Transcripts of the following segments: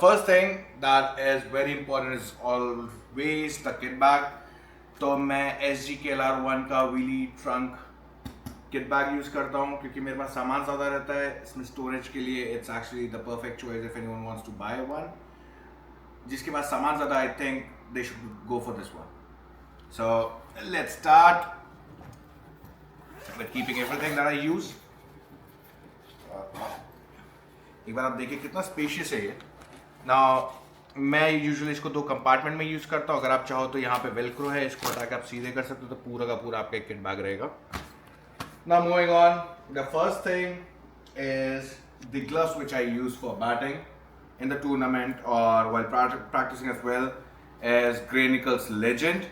first thing that is very important is always the kit bag. तो मैं SG KLR1 का wheelie trunk kit bag use करता हूँ क्योंकि मेरे पास सामान ज़्यादा रहता है इसमें स्टोरेज के लिए. It's actually the perfect choice if anyone wants to buy one. जिसके पास सामान ज़्यादा, I think they should go for this one. So let's start with keeping everything that I use. एक बार आप देखिए कितना स्पेशियस है ये. नाउ मैं यूजुअली इसको 2 कंपार्टमेंट में यूज़ करता हूँ. अगर आप चाहो तो यहाँ पे वेलक्रो है, इसको हटा के आप सीधे कर सकते हो तो पूरा का पूरा आपका एक किट बैग रहेगा. Now moving on, the first thing is the gloves which I use for batting in the tournament or while practicing as well is Gray Nichols Legend.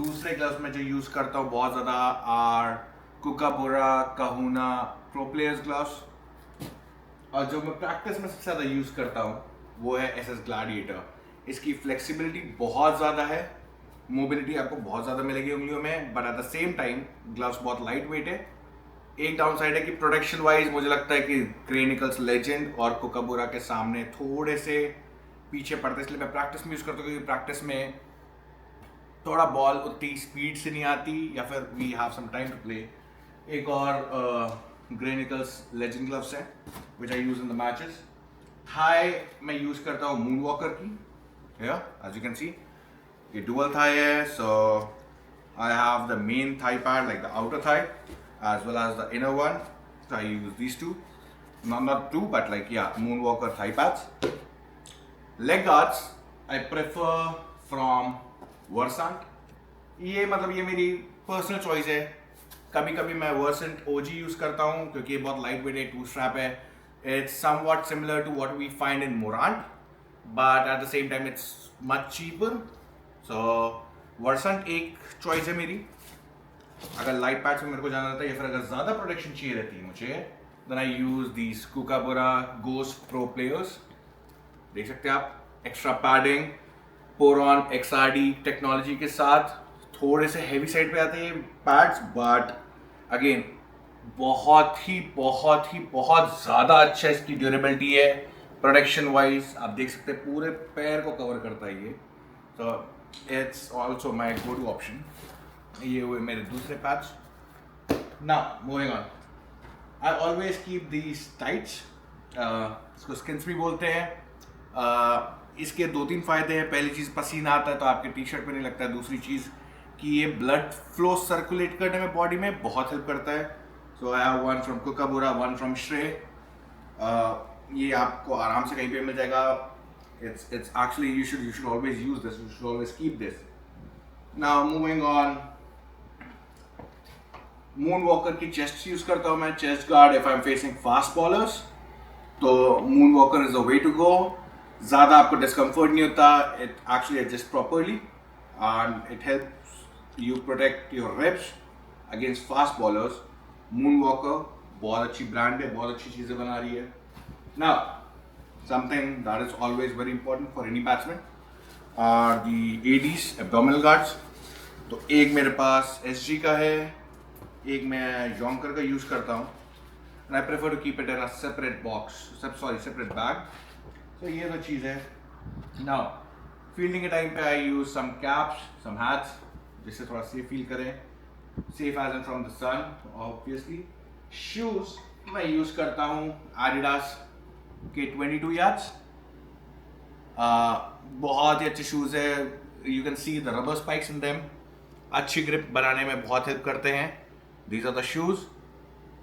दूसरे gloves में जो यूज़ करता हूँ बहुत ज़्यादा are Kookaburra Kahuna Pro Players gloves. और जो मैं प्रैक्टिस में सबसे ज़्यादा यूज़ करता हूँ वो है SS Gladiator. इसकी फ्लेक्सिबिलिटी बहुत ज़्यादा है, मोबिलिटी आपको बहुत ज़्यादा मिलेगी उंगलियों में, but at the same time gloves बहुत लाइट वेट है. एक डाउन साइड है कि प्रोटेक्शन वाइज मुझे लगता है कि ग्रे निकल्स लेजेंड और कोकाबुरा के सामने थोड़े से पीछे पड़ते हैं, इसलिए मैं प्रैक्टिस में यूज़ करता हूँ क्योंकि प्रैक्टिस में थोड़ा बॉल उतनी स्पीड से नहीं आती या फिर we have some time to play. एक और ग्रे निकल्स लेजेंड ग्लव्स हैं which I use in the matches. Thigh मैं यूज़ करता हूँ मून वॉकर की. एज यू कैन सी ये डुअल थाई है, so I have the main thigh pad like the outer thigh as well as the inner one, so I use these two, not two but like Moonwalker thigh pads. Leg guards I prefer from Versant. ये मतलब ये मेरी personal choice है. कभी कभी मैं Versant OG use करता हूँ क्योंकि ये बहुत लाइट वेट है, 2 स्ट्रैप है. It's somewhat similar to what we find in Morant, but at the same time it's much cheaper. So Versant एक चॉइस है मेरी अगर लाइट पैड्स में मेरे को जाना रहता है या फिर अगर ज़्यादा प्रोटेक्शन चाहिए रहती है मुझे, then I use these Kookaburra Ghost Pro Players. देख सकते हैं आप extra padding Poron XRD technology के साथ. थोड़े से हैवी साइड पे आते हैं पैड्स, बट अगेन बहुत ज़्यादा अच्छा इसकी ड्यूरेबिलिटी है. प्रोटेक्शन वाइज आप देख सकते हैं पूरे पैर को कवर करता है ये. So it's also my go to option. ये हुए मेरे दूसरे pads. Now moving on, I always keep these tights. इसको स्किन्स भी बोलते हैं. इसके 2-3 फायदे हैं. पहली चीज़ पसीना आता है तो आपके टी शर्ट पे नहीं लगता है. दूसरी चीज़ कि ये ब्लड फ्लो सर्कुलेट करने में बॉडी में बहुत हेल्प करता है. So I have one from Kookaburra, one from Shrey. ये आपको आराम से कहीं पे मिल जाएगा. It's actually you should always use this, you should always keep this. Now moving on, moon walker की चेस्ट यूज करता हूँ मैं. Chest guard if I am facing fast bowlers तो moon walker is the way to go. ज़्यादा आपको discomfort नहीं होता. It actually adjust properly and it helps you protect your ribs against fast bowlers. Moon walker बहुत अच्छी brand है, बहुत अच्छी चीज़ें बना रही है. Now something that is always very important for any batsman are the ADs abdominal guards. तो एक मेरे पास SG का है, एक मैं Jonker का यूज़ करता हूँ. And I prefer to keep it in a separate box, separate bag. तो ये तो चीज़ है. नाउ फील्डिंग के टाइम पे I use some caps, some hats जिससे थोड़ा सेफ फील करें. Safe as and from the sun obviously. Shoes मैं यूज़ करता हूँ Adidas के 22 यार्ड्स. बहुत ही अच्छे शूज़ है. You can see the rubber spikes in them. अच्छी ग्रिप बनाने में बहुत हेल्प करते हैं. These are the shoes.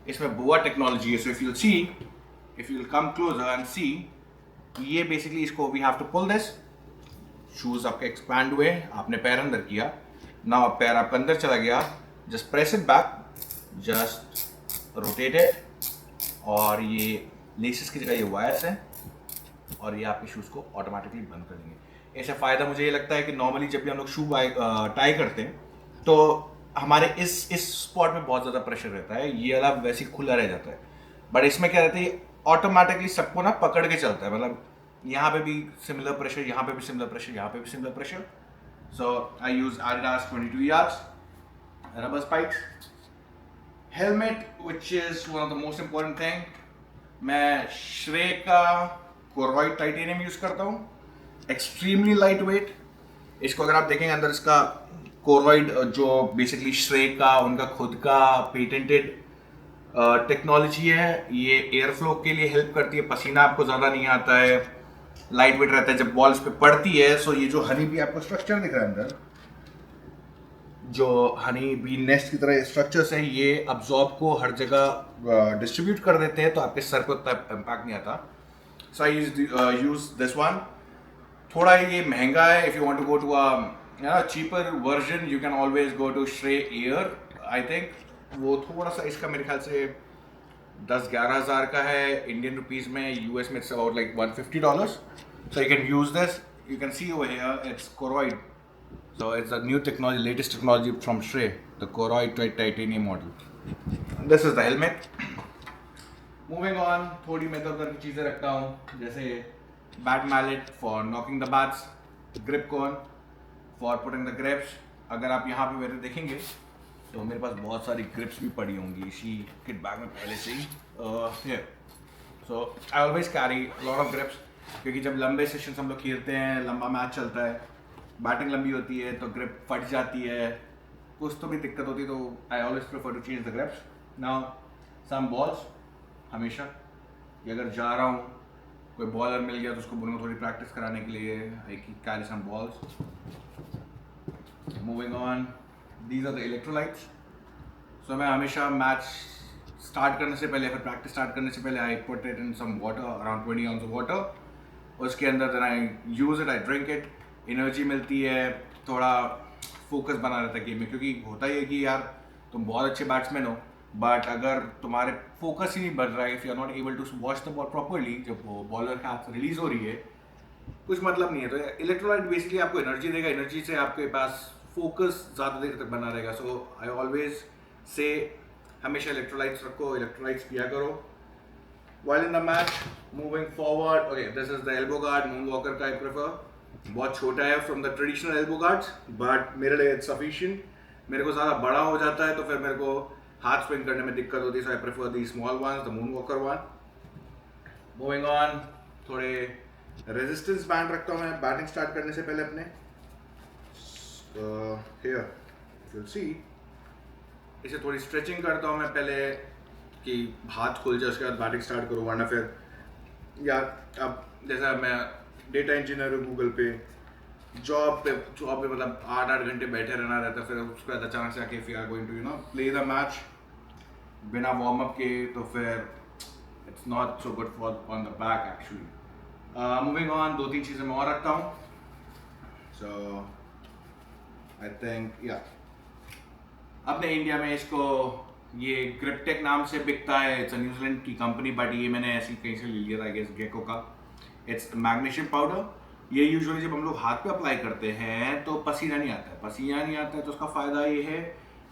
इसमें BOA टेक्नोलॉजी है. So if you'll come closer and see, ये basically इसको we have to pull this. Shoes आपके expand हुए, आपने पैर अंदर किया. Now पैर आपका अंदर चला गया. Just press it back, just rotate it. और ये laces की जगह ये wires हैं और ये आपके शूज़ को ऑटोमेटिकली बंद कर देंगे. ऐसा फ़ायदा मुझे ये लगता है कि नॉर्मली जब भी हम लोग शू टाई करते हैं तो हमारे इस स्पॉट में बहुत ज़्यादा प्रेशर रहता है. ये वाला वैसे ही खुला रह जाता है. बट इसमें क्या रहता है, ऑटोमेटिकली सबको ना पकड़ के चलता है. मतलब यहाँ पे भी सिमिलर प्रेशर, यहाँ पे भी सिमिलर प्रेशर, यहाँ पे भी similar pressure. So I use Adidas 22 yards, rubber spikes, helmet which is one of the most important thing. मैं Shrey का कोरॉइड टाइटेनियम यूज करता हूँ, एक्सट्रीमली लाइट वेट। इसको अगर आप देखेंगे अंदर इसका कोरॉइड जो बेसिकली श्रे का उनका खुद का पेटेंटेड टेक्नोलॉजी है, ये एयर फ्लो के लिए हेल्प करती है, पसीना आपको ज़्यादा नहीं आता है, लाइट वेट रहता है जब बॉल्स पे पड़ती है। सो ये जो हनी बी आपको स्ट्रक्चर दिख रहा है अंदर, जो हनी बी नेस्ट की तरह स्ट्रक्चर्स है, ये अब्जॉर्ब को हर जगह डिस्ट्रीब्यूट कर देते हैं, तो आपके सर को उतना इम्पैक्ट नहीं आता। So I use this one. थोड़ा ये महंगा है, if you want to go to a cheaper version you can always go to Shrey air. I think वो थोड़ा सा इसका मेरे ख्याल से 10-11 हज़ार का है इंडियन रुपीज़ में, यूएस में it's about like $150। So you can use this, you can see over here it's Koroyd, so it's a new technology, latest technology from Shrey, the Koroyd titanium model. This is the helmet. Moving on, थोड़ी मैं इधर की चीज़ें रखता हूँ, जैसे bat mallet for knocking the bats, grip cone for putting the grips। अगर आप यहाँ पे मेरे देखेंगे तो मेरे पास बहुत सारी ग्रिप्स भी पड़ी होंगी इसी किट बैग में पहले से ही। here, so I always carry a lot of grips, क्योंकि जब लंबे सेशंस हम लोग खेलते हैं, लंबा मैच चलता है, बैटिंग लंबी होती है तो ग्रिप फट जाती है, कुछ तो भी दिक्कत होती है, तो I always prefer to change the grips. Now some balls, हमेशा कि अगर जा रहा हूँ कोई बॉलर मिल गया तो उसको बोलूँगा थोड़ी प्रैक्टिस कराने के लिए, I carry some balls. Moving on, these are the electrolytes. So मैं हमेशा मैच स्टार्ट करने से पहले, फिर प्रैक्टिस स्टार्ट करने से पहले I put it in some water, around 20 ounces of water, उसके अंदर then I use it, I drink it, energy मिलती है, थोड़ा फोकस बना रहता है गेम में, क्योंकि होता ही है कि यार तुम बहुत अच्छे बैट्समैन हो बट अगर तुम्हारे फोकस ही नहीं बढ़ रहा है, if you are not able to watch the ball properly, जब वो बॉलर के हाथ से रिलीज हो रही है कुछ मतलब नहीं है। तो इलेक्ट्रोलाइट बेसिकली आपको एनर्जी देगा, एनर्जी से आपके पास फोकस ज़्यादा देर तक बना रहेगा। सो आई ऑलवेज से हमेशा इलेक्ट्रोलाइट्स रखो, इलेक्ट्रोलाइट्स पिया करो while in the match। moving forward, okay, this is the elbow guard, moonwalker का I prefer, बहुत छोटा है from the traditional elbow guards but मेरे लिए it's sufficient। मेरे को ज़्यादा बड़ा हो जाता है तो फिर मेरे को हाथ स्विंग करने में दिक्कत होती है, so I prefer the small ones, the moonwalker one। moving on, थोड़े resistance band रखता हूँ मैं बैटिंग स्टार्ट करने से पहले अपने। here if you'll see, इसे थोड़ी स्ट्रेचिंग करता हूँ मैं पहले कि हाथ खुल जाए, उसके बाद बैटिंग स्टार्ट करो, वरना फिर यार अब जैसा मैं डेटा इंजीनियर हूँ गूगल पे, जॉब पे मतलब 8-8 घंटे बैठे रहना रहता है, फिर उसके बाद अचानक से आके फिर going to play the match बिना वार्म अप के, तो फिर it's not so good for on the back actually. Moving on, 2-3 चीज़ें मैं और रखता हूँ। सो आई थिंक या अपने इंडिया में इसको ये ग्रिप्टेक नाम से बिकता है, इट्स न्यूजीलैंड की कंपनी बट ये मैंने ऐसी कहीं से ले लिया था, आई गेस गेको का। It's magnesium powder. ये यूजुअली जब हम लोग हाथ पे अप्लाई करते हैं तो पसीना नहीं आता है, पसीना नहीं आता है तो उसका फ़ायदा ये है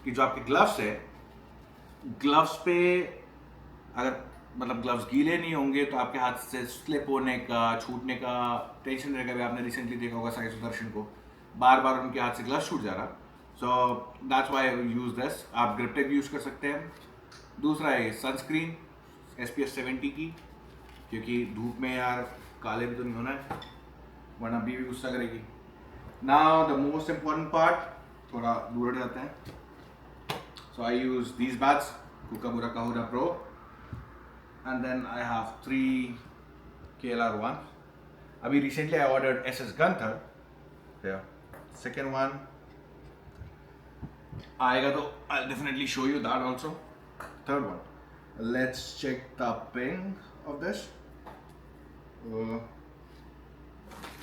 कि जो आपके ग्लव्स है, ग्लव्स पे अगर मतलब ग्लव्स गीले नहीं होंगे तो आपके हाथ से स्लिप होने का, छूटने का टेंशन रहेगा। भी आपने रिसेंटली देखा होगा साई सुदर्शन को, बार बार उनके हाथ से ग्लव्स छूट जा रहा। So that's why I use this. आप ग्रिप्टेक भी यूज़ कर सकते हैं। दूसरा है सनस्क्रीन SPF 70 की, क्योंकि धूप में यार काले भी तो नहीं होना है वरना बीवी गुस्सा करेगी। Now the most important part, थोड़ा दूर हट जाते हैं। So I use these bats, Kookaburra Kahuna Pro, and then I have 3 KLR ones. अभी recently I ordered SS Gunther, yeah, second one आएगा तो I'll definitely show you that also। Third one, let's check the ping of this।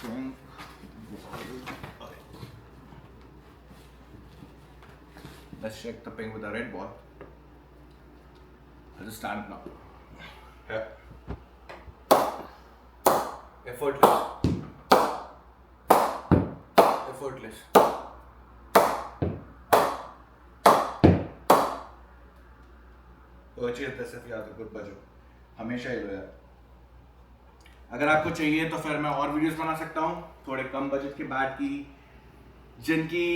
Ping. Let's check the ping with the red ball। I'll just stand now। Yeah, effortless, effortless। Purchase this if you have a good budget, हमेशा ही लो यार। अगर आपको चाहिए तो फिर मैं और videos बना सकता हूँ थोड़े कम बजट के बैट की, जिनकी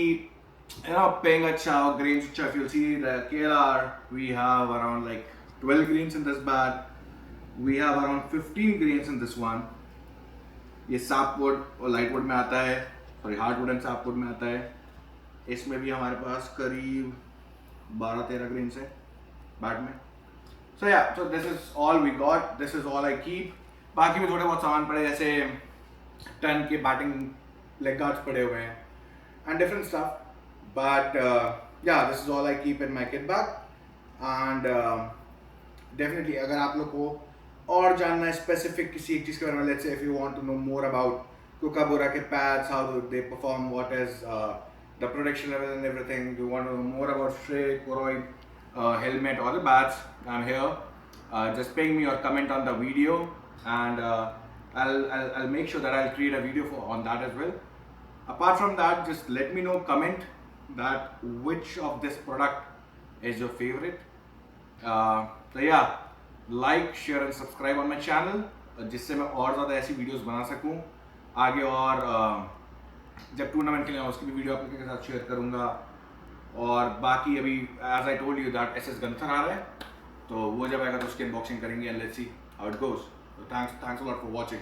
paying अच्छा और grains अच्छा। If you'll see the KLR, we have around like 12 grains in this bat, we have around 15 grains in this one, ये सैपवुड और लाइटवुड में आता है, सॉरी हार्डवुड एंड सैपवुड में आता है। इसमें भी हमारे पास करीब 12-13 ग्रेन्स है बैट में। So yeah, so this is all we got, this is all I keep. बाकी भी थोड़े बहुत सामान पड़े, जैसे 10 के बैटिंग लेग गार्ड्स पड़े हुए हैं and different stuff, but yeah, this is all I keep in my kit bag. And definitely अगर आप लोग को और जानना है स्पेसिफिक किसी एक चीज़ के बारे में, let's say if you want to know more about Kookaburra के pads, how do they perform, what is the protection level and everything, you want to know more about Shrey, Koroyd, helmet or the bats, I'm here. Just ping me or comment on the video, and I'll make sure that I'll create a video on that as well. Apart from that, just let me know, comment that which of this product is your favorite. So yeah, like, share and subscribe on my channel, जिससे मैं और ज़्यादा ऐसी videos बना सकूं आगे, और जब टूर्नामेंट खेलें उसकी भी वीडियो आप लोगों के साथ शेयर करूंगा। और बाकी अभी as I told you that SS Gunther आ रहा है, तो वो जब आएगा तो उसकी अनबॉक्सिंग करेंगे, and let's see how it goes. Thanks a lot for watching.